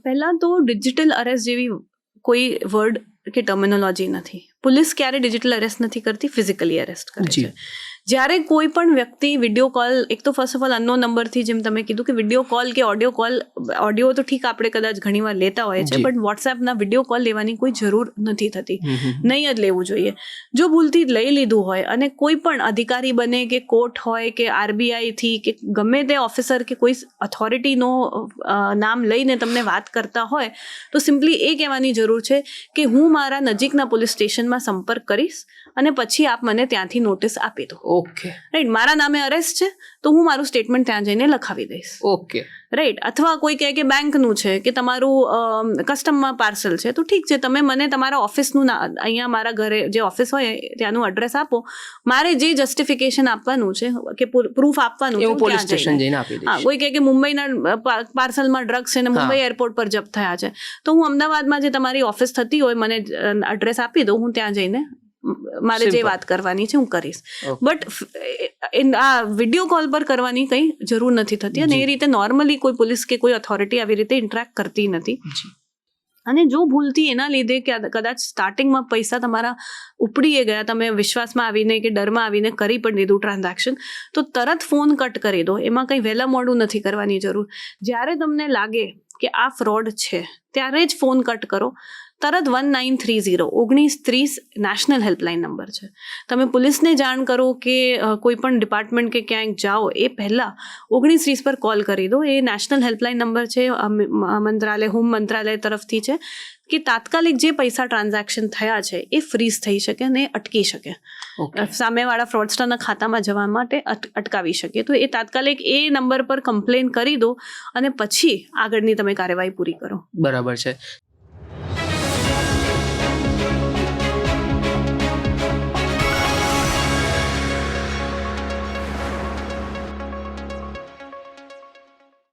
પહેલાં તો digital arrest જેવી કોઈ વર્ડ કે ટર્મિનોલોજી નથી. પોલીસ ક્યારે ડિજિટલ અરેસ્ટ નથી કરતી, ફિઝિકલી અરેસ્ટ કરે છે. જ્યારે કોઈ પણ વ્યક્તિ વિડીયો કોલ, એક તો ફર્સ્ટ ઓફ ઓલ અનનોન નંબરથી, જેમ તમે કીધું કે વિડીયો કોલ કે ઓડિયો કોલ, ઓડિયો તો ઠીક આપણે કદાચ ઘણીવાર લેતા હોય છે, બટ વોટ્સએપના વિડીયો કોલ લેવાની કોઈ જરૂર નથી થતી, નહીં જ લેવું જોઈએ. જો ભૂલથી લઈ લીધું હોય અને કોઈ પણ અધિકારી બને કે કોર્ટ હોય કે આરબીઆઈથી કે ગમે તે ઓફિસર કે કોઈ ઓથોરિટીનો નામ લઈને તમને વાત કરતા હોય તો સિમ્પલી એ કહેવાની જરૂર છે કે હું મારા નજીકના પોલીસ સ્ટેશનમાં સંપર્ક કરીશ અને પછી આપ મને ત્યાંથી નોટિસ આપી દો. Okay, right. મારા નામે અરેસ્ટ છે તો હું મારું સ્ટેટમેન્ટ ત્યાં જઈને લખાવી દઈશ. Okay, right. અથવા કોઈ કહે કે બેંકનું છે કે તમારું કસ્ટમમાં પાર્સલ છે, તો ઠીક છે, તમે મને તમારા ઓફિસનું અહીંયા મારા ઘરે જે ઓફિસ હોય ત્યાંનું એડ્રેસ આપો. મારે જે જસ્ટિફિકેશન આપવાનું છે કે પ્રૂફ આપવાનું છે, પોલીસ સ્ટેશન જઈને આપી દઈશ. હા, કોઈ કહે કે મુંબઈના પાર્સલમાં ડ્રગ્સ છે ને મુંબઈ એરપોર્ટ પર જપ્ત થયા છે, તો હું અમદાવાદમાં જે તમારી ઓફિસ થતી હોય મને એડ્રેસ આપી દો, હું ત્યાં જઈને મારે જે વાત કરવાની છે હું કરીશ. બટ આ વિડીયો કોલ પર કરવાની કંઈ જરૂર નથી થતી અને એ રીતે નોર્મલી કોઈ પોલીસ કે કોઈ ઓથોરિટી આવી રીતે ઇન્ટરેક્ટ કરતી નથી. અને જો ભૂલથી એના લીધે કે કદાચ સ્ટાર્ટિંગમાં પૈસા તમારા ઉપડી ગયા, તમે વિશ્વાસમાં આવીને કે ડરમાં આવીને કરી પણ દીધું ટ્રાન્ઝેક્શન, તો તરત ફોન કટ કરી દો. એમાં કંઈ વહેલા મોડું નથી કરવાની જરૂર. જ્યારે તમને લાગે કે આ ફ્રોડ છે ત્યારે જ ફોન કટ કરો. તરત 1930 1930 નેશનલ હેલ્પલાઇન નંબર છે. તમે પોલીસને જાણ કરો કે કોઈ પણ ડિપાર્ટમેન્ટ કે ક્યાંક જાઓ એ પહેલાં 1930 પર કોલ કરી દો. એ નેશનલ હેલ્પલાઇન નંબર છે, મંત્રાલય, હોમ મંત્રાલય તરફથી છે, કે તાત્કાલિક જે પૈસા ટ્રાન્ઝેક્શન થયા છે એ ફ્રીઝ થઈ શકે અને અટકી શકે, સામેવાળા ફ્રોડસ્ટરના ખાતામાં જવા માટે અટકાવી શકે. તો એ તાત્કાલિક એ નંબર પર કમ્પ્લેન કરી દો અને પછી આગળની તમે કાર્યવાહી પૂરી કરો. બરાબર છે.